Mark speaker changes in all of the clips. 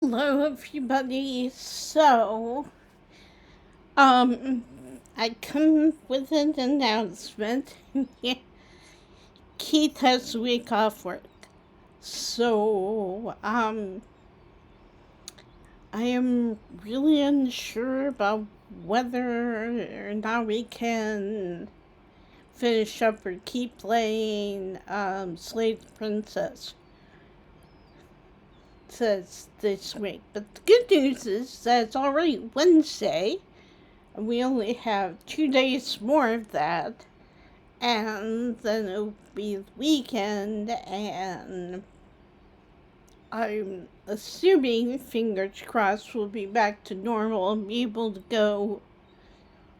Speaker 1: Hello, everybody. Um, I come with an announcement. Keith has a week off work. I am really unsure about whether or not we can finish up or keep playing, Slade Princess says this week. But the good news is that it's already Wednesday. We only have 2 days more of that, and then it'll be the weekend, and I'm assuming, fingers crossed, we'll be back to normal and be able to go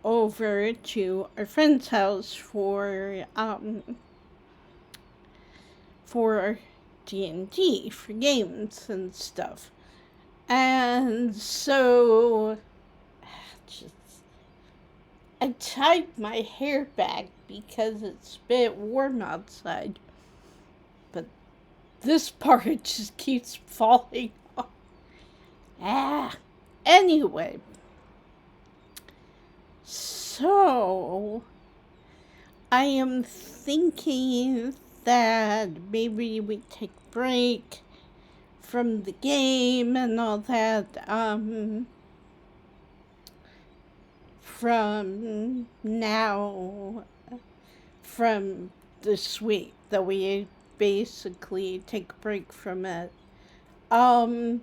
Speaker 1: over to our friend's house for D&D, for games and stuff. And so, just I tied my hair back because it's a bit warm outside, but this part just keeps falling off. Anyway, so I am thinking that maybe we take a break from the game and all that, from now, from this week, that we basically take a break from it. I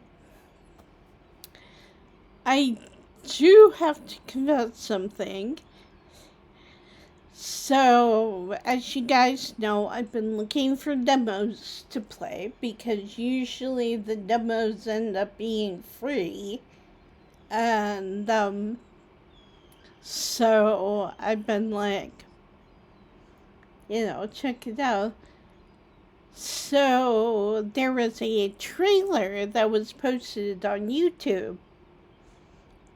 Speaker 1: do have to confess something. So, as you guys know, I've been looking for demos to play because usually the demos end up being free. And, so I've been like, check it out. So, there was a trailer that was posted on YouTube.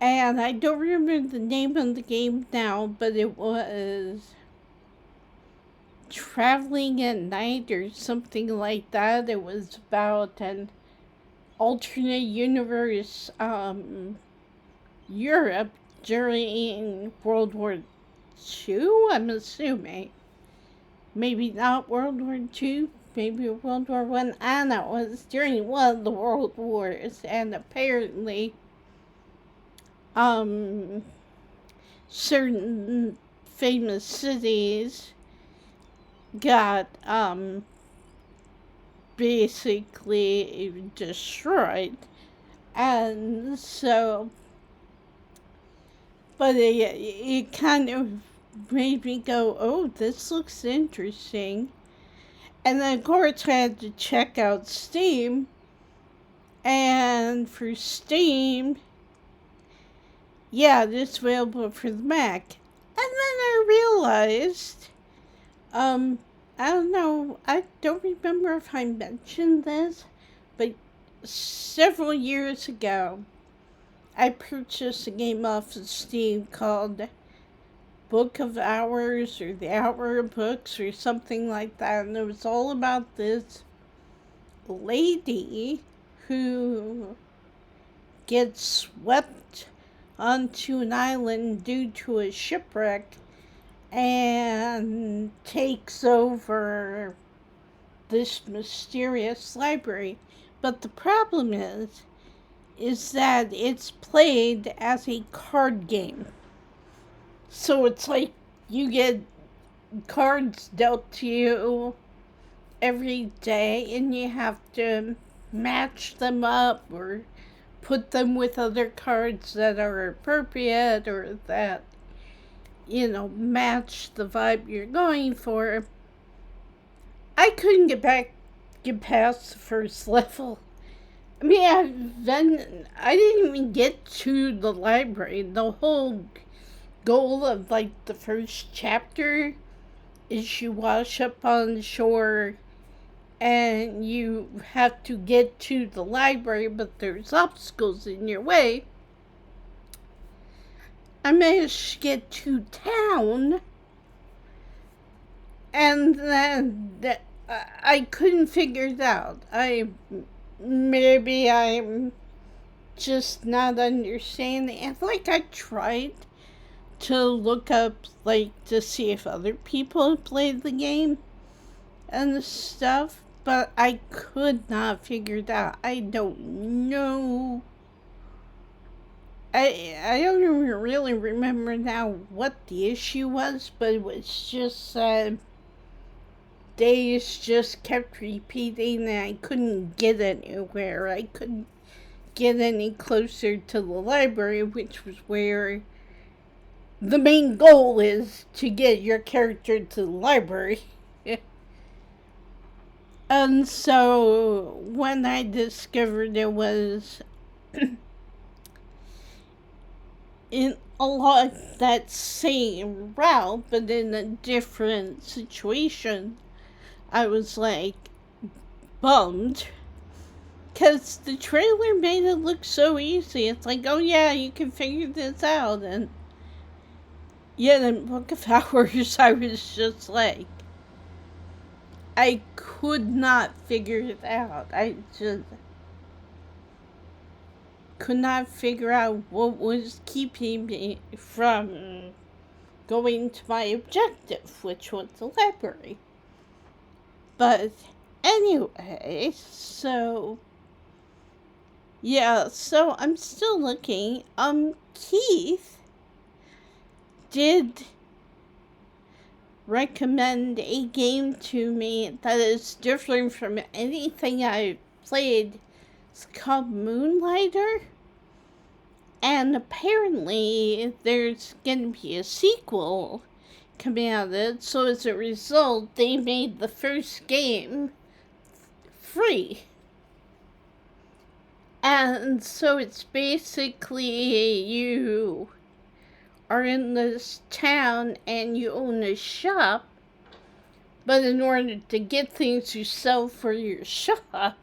Speaker 1: And I don't remember the name of the game now, but it was Traveling at Night or something like that. It was about an alternate universe, Europe during World War II, I'm assuming. Maybe not World War II, maybe World War I. I don't know. It was during one of the World Wars, and apparently, certain famous cities got, basically destroyed. And so, but it kind of made me go, oh, this looks interesting. And then, of course, I had to check out Steam. And for Steam, yeah, it's available for the Mac. And then I realized, I don't know, I don't remember if I mentioned this, but several years ago, I purchased a game off of Steam called Book of Hours or The Hour of Books or something like that. And it was all about this lady who gets swept onto an island due to a shipwreck and takes over this mysterious library. But the problem is that it's played as a card game. So it's like you get cards dealt to you every day and you have to match them up or put them with other cards that are appropriate or that, match the vibe you're going for. I couldn't get past the first level. I mean, I didn't even get to the library. The whole goal of like the first chapter is you wash up on shore and you have to get to the library, but there's obstacles in your way. I managed to get to town, and then I couldn't figure it out. Maybe I'm just not understanding. And like I tried to look up, like, to see if other people had played the game and stuff, but I could not figure it out. I don't know. I don't even really remember now what the issue was, but it was just days just kept repeating and I couldn't get anywhere. I couldn't get any closer to the library, which was where the main goal is, to get your character to the library. And so when I discovered it was in a lot that same route, but in a different situation, I was like bummed. Because the trailer made it look so easy. It's like, oh yeah, you can figure this out. And yet in Book of Hours, I was just like, I could not figure it out. I just could not figure out what was keeping me from going to my objective, which was the library. But anyway, so yeah, so I'm still looking. Keith did recommend a game to me that is different from anything I've played. It's called Moonlighter. And apparently there's going to be a sequel coming out of it. So as a result, they made the first game free. And so it's basically you are in this town and you own a shop, but in order to get things you sell for your shop,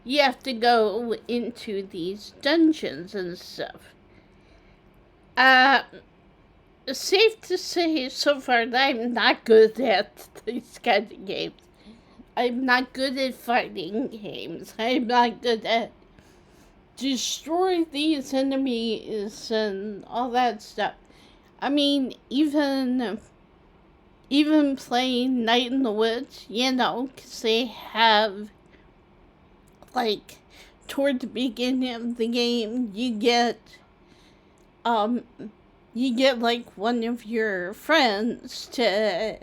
Speaker 1: you have to go into these dungeons and stuff. Safe to say so far that I'm not good at these kinds of games. I'm not good at fighting games. I'm not good at destroy these enemies and all that stuff. I mean, even playing Night in the Woods, because they have, like, toward the beginning of the game, you get, like, one of your friends to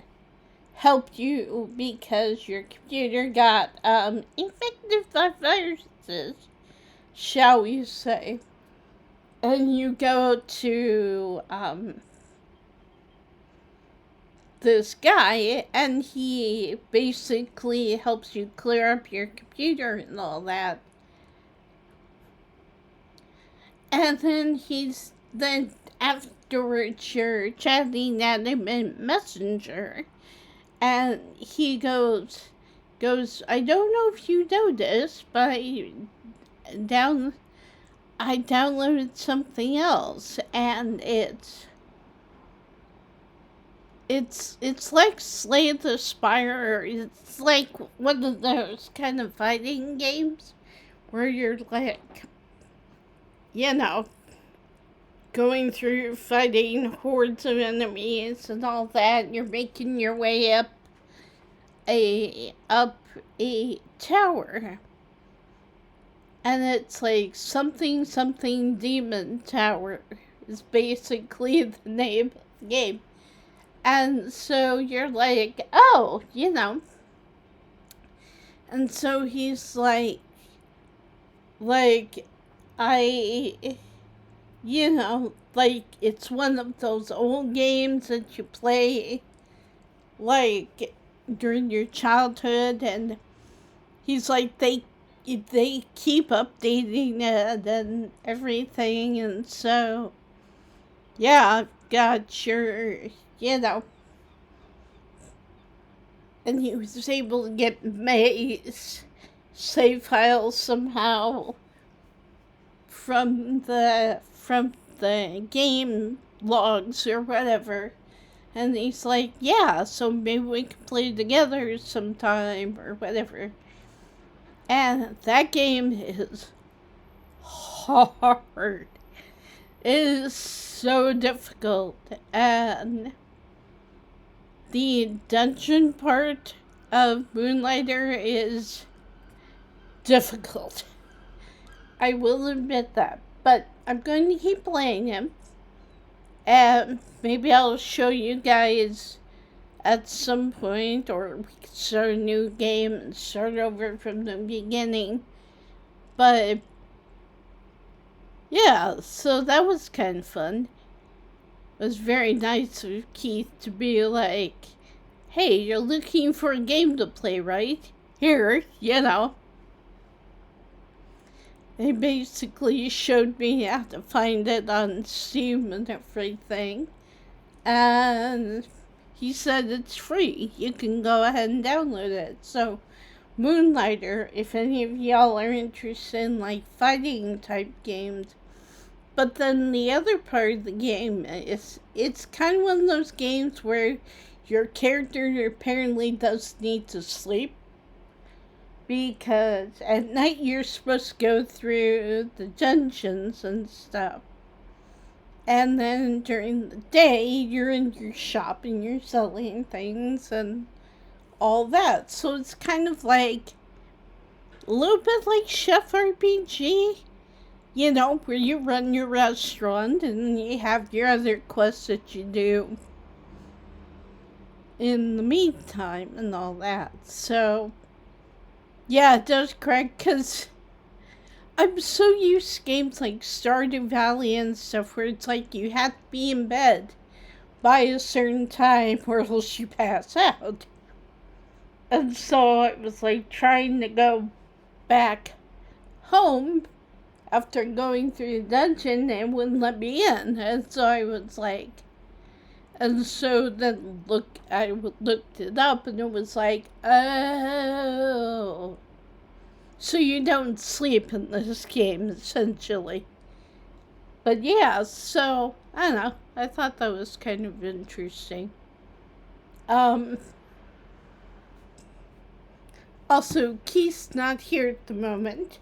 Speaker 1: help you because your computer got, infected by viruses, shall we say. And you go to, this guy, and he basically helps you clear up your computer and all that. And then afterwards you're chatting at him in Messenger, and he goes, I don't know if you know this, but I downloaded something else, and it's like Slay the Spire. It's like one of those kind of fighting games where you're like, going through fighting hordes of enemies and all that, and you're making your way up a tower. And it's like something Demon Tower is basically the name of the game. And so you're like, oh, And so he's like, I, like, it's one of those old games that you play, like, during your childhood. And he's like, they keep updating it and everything. And so, yeah, I've got your, and he was able to get May's save files somehow from the game logs or whatever. And he's like, yeah, so maybe we can play together sometime or whatever. And that game is hard. It is so difficult. And the dungeon part of Moonlighter is difficult. I will admit that. But I'm going to keep playing him. And maybe I'll show you guys at some point, or we could start a new game and start over from the beginning. But yeah, so that was kind of fun. It was very nice of Keith to be like, hey, you're looking for a game to play, right? Here, you know. He basically showed me how to find it on Steam and everything. And he said it's free. You can go ahead and download it. So, Moonlighter, if any of y'all are interested in like fighting type games. But then the other part of the game is it's kind of one of those games where your character apparently does need to sleep. Because at night you're supposed to go through the dungeons and stuff. And then during the day, you're in your shop and you're selling things and all that. So it's kind of like a little bit like Chef RPG, you know, where you run your restaurant and you have your other quests that you do in the meantime and all that. So, yeah, it does crack because I'm so used to games like Stardew Valley and stuff where it's like you have to be in bed by a certain time or else you pass out. And so it was like trying to go back home after going through the dungeon and wouldn't let me in. And so I was like, and so then I looked it up and it was like, oh. So you don't sleep in this game, essentially. But yeah, so, I don't know. I thought that was kind of interesting. Also, Keith's not here at the moment.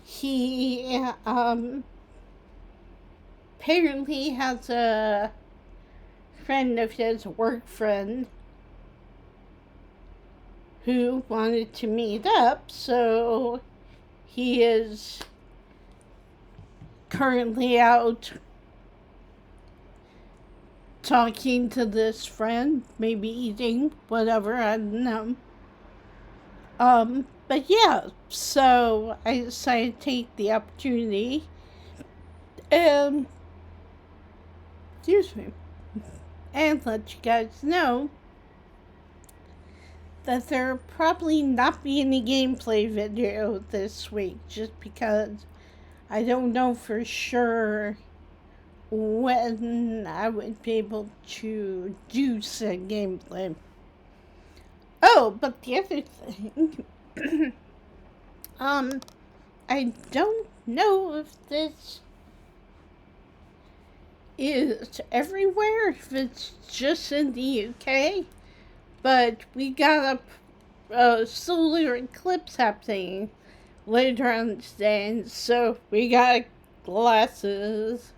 Speaker 1: He, apparently has a friend of his, a work friend, who wanted to meet up, so he is currently out talking to this friend, maybe eating, whatever, I don't know. But yeah, so I decided to take the opportunity and, excuse me, and let you guys know that there'll probably not be any gameplay video this week, just because I don't know for sure when I would be able to do said gameplay. Oh, but the other thing, I don't know if this is everywhere, if it's just in the UK, but we got a solar eclipse happening later on today, and so we got glasses.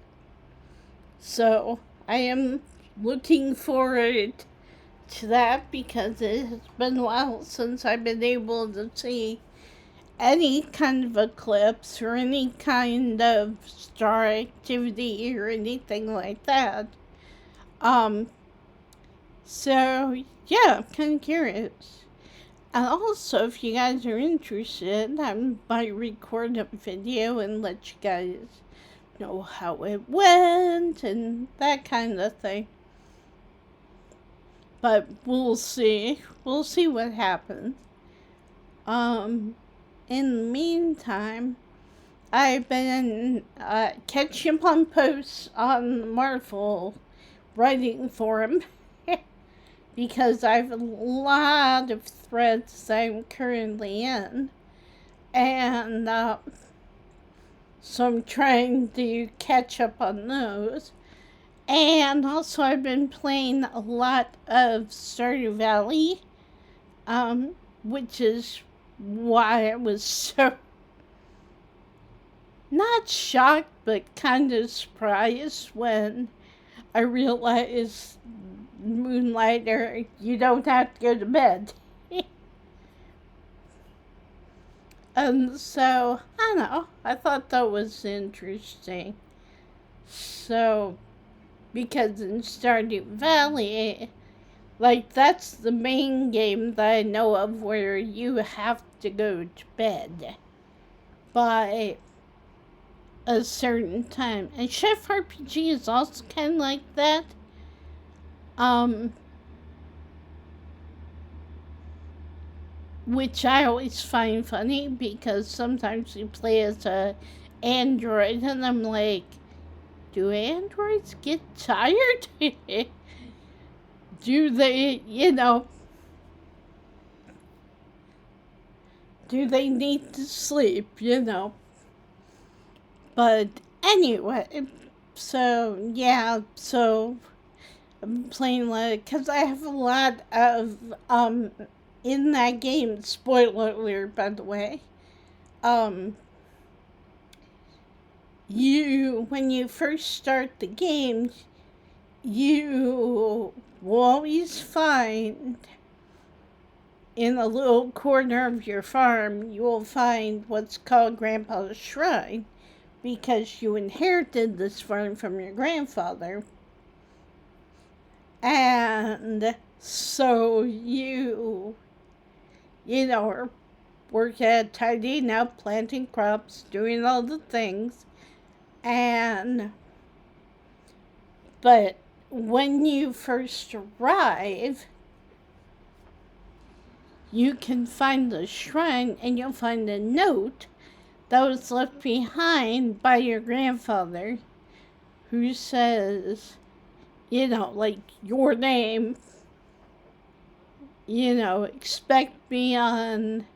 Speaker 1: So I am looking forward to that because it has been a while since I've been able to see any kind of eclipse or any kind of star activity or anything like that. So yeah, I'm kind of curious. And also, if you guys are interested, I might record a video and let you guys know how it went and that kind of thing. But we'll see. We'll see what happens. In the meantime, I've been catching up on posts on the Marvel writing forum because I have a lot of threads I'm currently in. And so I'm trying to catch up on those. And also I've been playing a lot of Stardew Valley, which is why I was so not shocked, but kind of surprised when I realized, Moonlighter, you don't have to go to bed. And so, I don't know, I thought that was interesting. So, because in Stardew Valley, like, that's the main game that I know of where you have to go to bed by a certain time. And Chef RPG is also kind of like that. Which I always find funny because sometimes you play as a android and I'm like, do androids get tired? Do they, do they need to sleep? But anyway, so I'm playing like, because I have a lot of, in that game, spoiler alert, by the way, when you first start the game, you will always find in a little corner of your farm, you will find what's called Grandpa's Shrine, because you inherited this farm from your grandfather. And so you are working at tidying up, planting crops, doing all the things. But when you first arrive, you can find the shrine and you'll find a note that was left behind by your grandfather who says, like your name, expect me on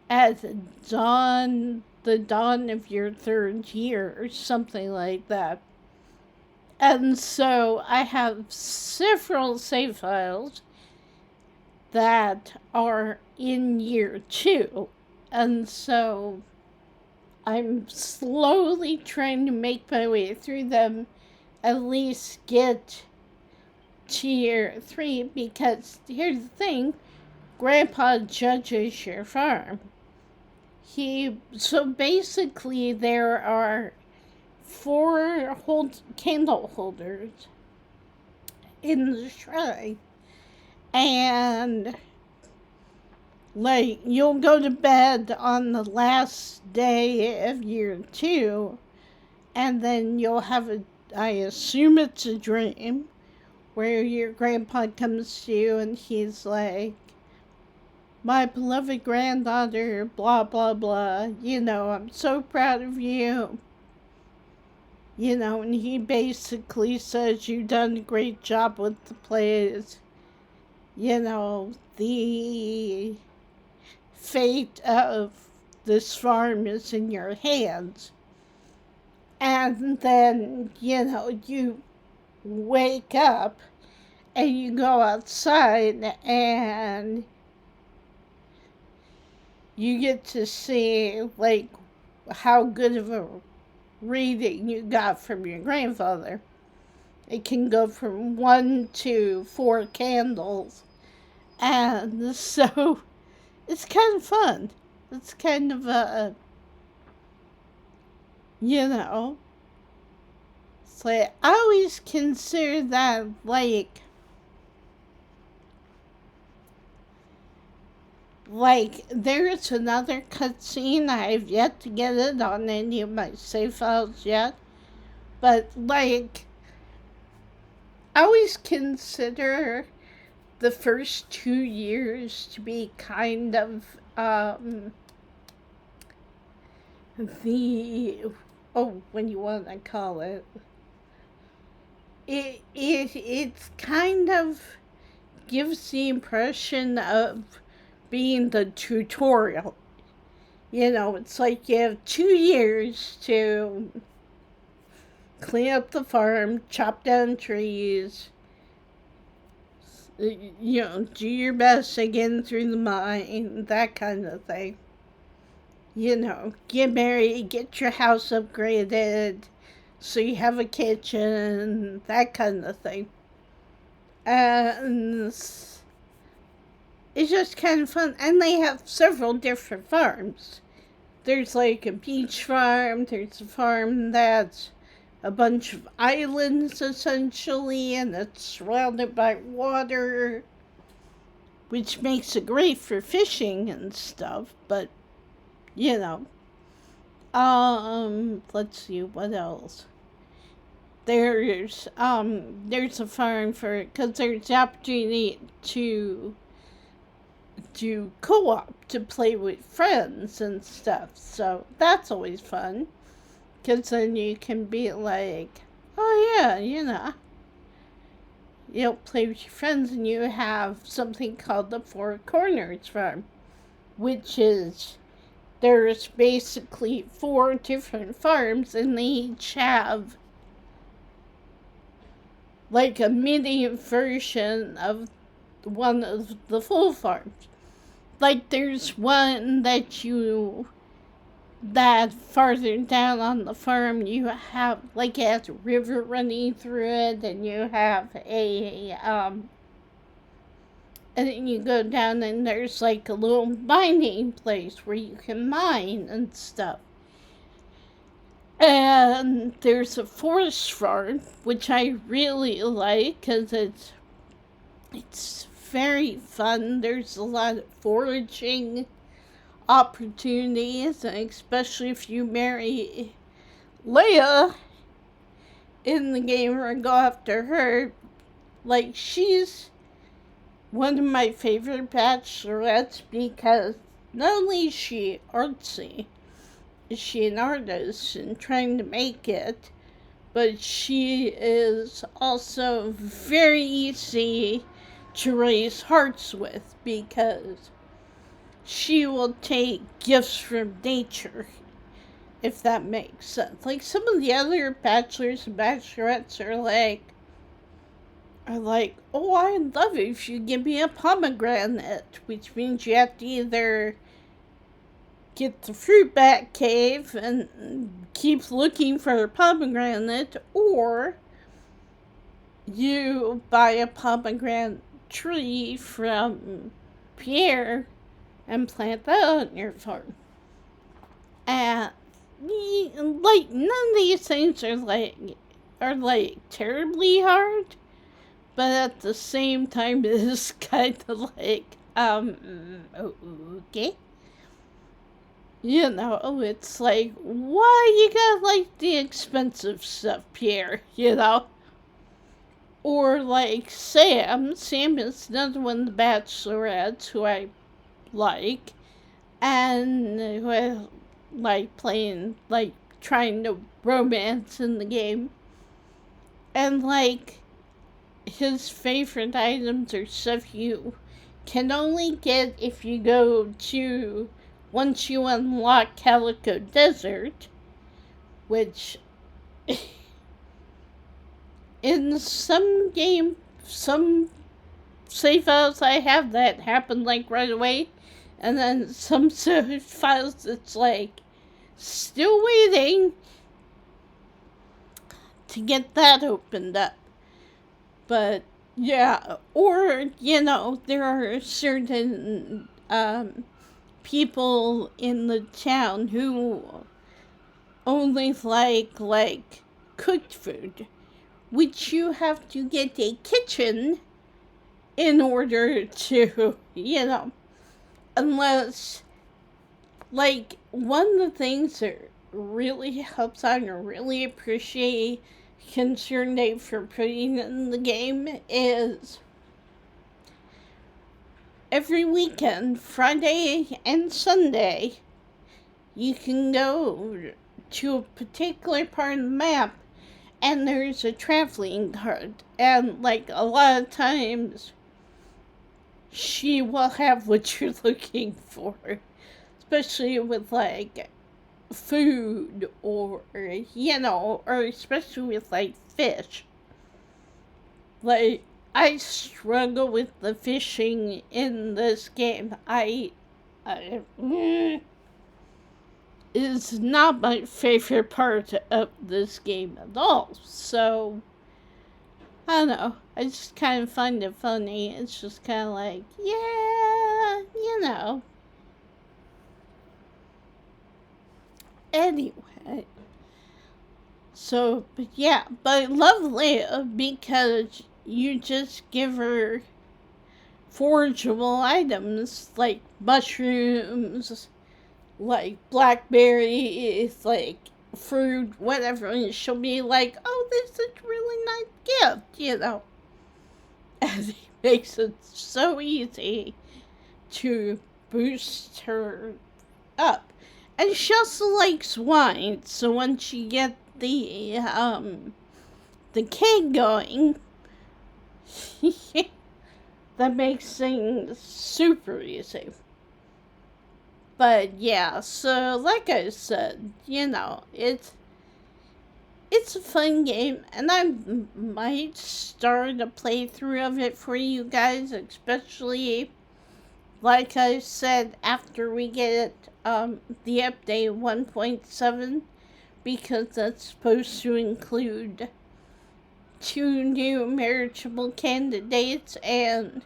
Speaker 1: at the dawn of your third year or something like that. And so I have several save files that are in year 2. And so I'm slowly trying to make my way through them, at least get to year 3, because here's the thing, Grandpa judges your farm. So basically there are 4 candle holders in the shrine. And like, you'll go to bed on the last day of year 2, and then you'll have I assume it's a dream, where your grandpa comes to you and he's like, my beloved granddaughter, blah, blah, blah, I'm so proud of you. And he basically says you've done a great job with the place. The fate of this farm is in your hands. And then, you wake up and you go outside and you get to see, like, how good of a reading you got from your grandfather. It can go from 1 to 4 candles. And so it's kind of fun. It's kind of it's like, I always consider that, like there's another cutscene. I have yet to get it on any of my save files yet. But, like, I always consider the first 2 years to be kind of, when you want to call it. It's kind of gives the impression of being the tutorial. It's like you have 2 years to clean up the farm, chop down trees, do your best to get through the mine, that kind of thing. get married, get your house upgraded, so you have a kitchen, that kind of thing. And it's just kind of fun. And they have several different farms. There's like a beach farm, there's a farm that's a bunch of islands essentially, and it's surrounded by water, which makes it great for fishing and stuff, but you know. Let's see, what else? There's a farm for, because there's the opportunity to do co-op, to play with friends and stuff, so that's always fun, because then you can be like, oh yeah, you'll play with your friends, and you have something called the Four Corners Farm, which is, there's basically 4 different farms, and they each have like a mini version of one of the full farms. Like there's one that farther down on the farm you have, like, it has a river running through it, and you have and then you go down and there's like a little mining place where you can mine and stuff. And there's a forest farm, which I really like because it's very fun. There's a lot of foraging opportunities, and especially if you marry Leia in the game or go after her. Like, she's one of my favorite bachelorettes because not only is she artsy, is she an artist and trying to make it, but she is also very easy to raise hearts with because she will take gifts from nature, if that makes sense. Like, some of the other bachelors and bachelorettes are like, oh, I'd love it if you give me a pomegranate, which means you have to either get the fruit bat cave and keep looking for a pomegranate, or you buy a pomegranate tree from Pierre and plant that on your farm. And like, none of these things are like terribly hard, but at the same time, it is kind of like, okay. It's like, why you gotta like the expensive stuff, Pierre, Or like Sam. Sam is another one of the bachelorettes who I like, and who I like playing, like trying to romance in the game. And like, his favorite items are stuff you can only get if you go to, once you unlock Calico Desert, which in some save files I have that happen like right away, and then some save files it's like still waiting to get that opened up. But yeah, or there are certain people in the town who only like cooked food, which you have to get a kitchen in order to, unless, like, one of the things that really helps out and really appreciate ConcernedApe for putting in the game is every weekend, Friday and Sunday, you can go to a particular part of the map and there's a traveling card. And like, a lot of times she will have what you're looking for, especially with like food or or especially with like fish. Like, I struggle with the fishing in this game. is not my favorite part of this game at all. So, I don't know. I just kind of find it funny. It's just kind of like, yeah, you know. Anyway. So, but yeah. But I love Leia because you just give her forageable items like mushrooms, like blackberries, like fruit, whatever, and she'll be like, oh, this is a really nice gift, you know. And it makes it so easy to boost her up. And she also likes wine, so once you get the keg going, that makes things super easy. But yeah, so like I said, you know, it's a fun game, and I might start a playthrough of it for you guys, especially like I said after we get the update 1.7, because that's supposed to include 2 new marriageable candidates, and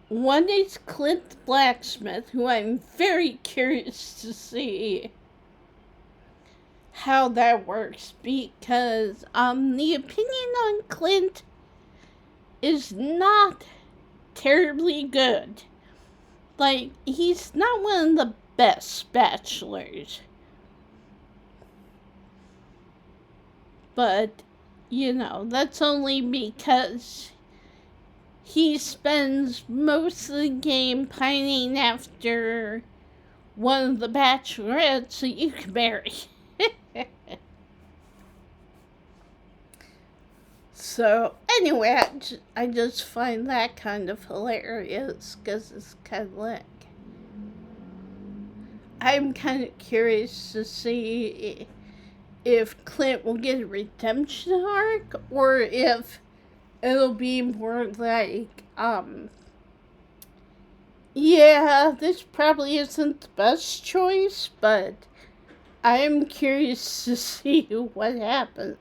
Speaker 1: one is Clint Blacksmith, who I'm very curious to see how that works, because the opinion on Clint is not terribly good. Like, he's not one of the best bachelors. But, you know, that's only because he spends most of the game pining after one of the bachelorettes that you can marry. So, anyway, I just find that kind of hilarious, because it's kind of like, I'm kind of curious to see if Clint will get a redemption arc, or if it'll be more like, yeah, this probably isn't the best choice, but I am curious to see what happens,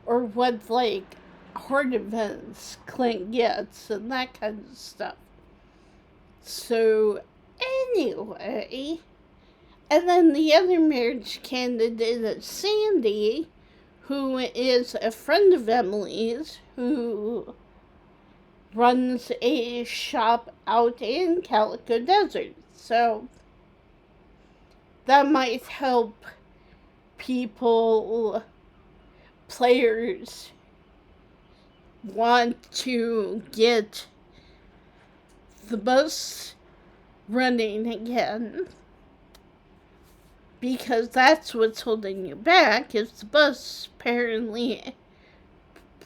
Speaker 1: or what, like, hard events Clint gets, and that kind of stuff. So, anyway, and then the other marriage candidate is Sandy, who is a friend of Emily's, who runs a shop out in Calico Desert. So that might help players want to get the bus running again, because that's what's holding you back, is the bus apparently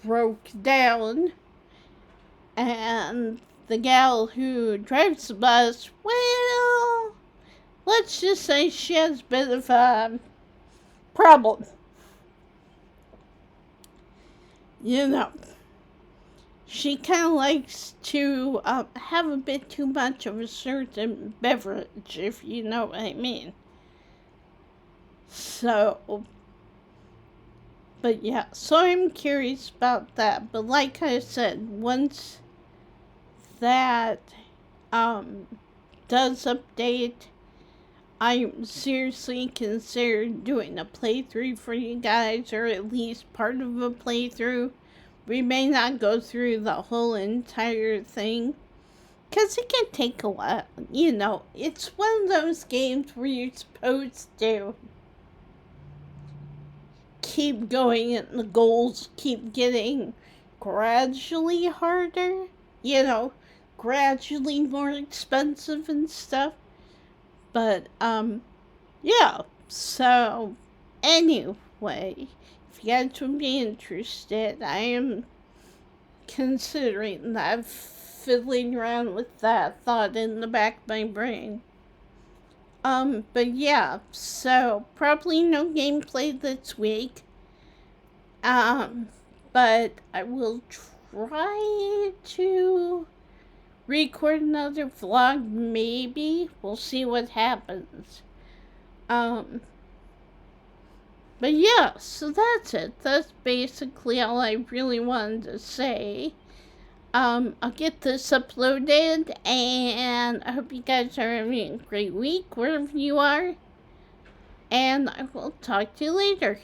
Speaker 1: broke down, and the gal who drives the bus, well, let's just say she has a bit of a problem. You know, she kind of likes to have a bit too much of a certain beverage, if you know what I mean. So, but yeah, so I'm curious about that. But like I said, once that does update, I seriously consider doing a playthrough for you guys, or at least part of a playthrough. We may not go through the whole entire thing, because it can take a while. You know, it's one of those games where you're supposed to keep going and the goals keep getting gradually harder, you know, gradually more expensive and stuff. But, yeah. So, anyway, if you guys would be interested, I am considering that, fiddling around with that thought in the back of my brain. But yeah, so probably no gameplay this week. But I will try to record another vlog, maybe. We'll see what happens. But yeah, so that's it. That's basically all I really wanted to say. I'll get this uploaded, and I hope you guys are having a great week wherever you are. And I will talk to you later.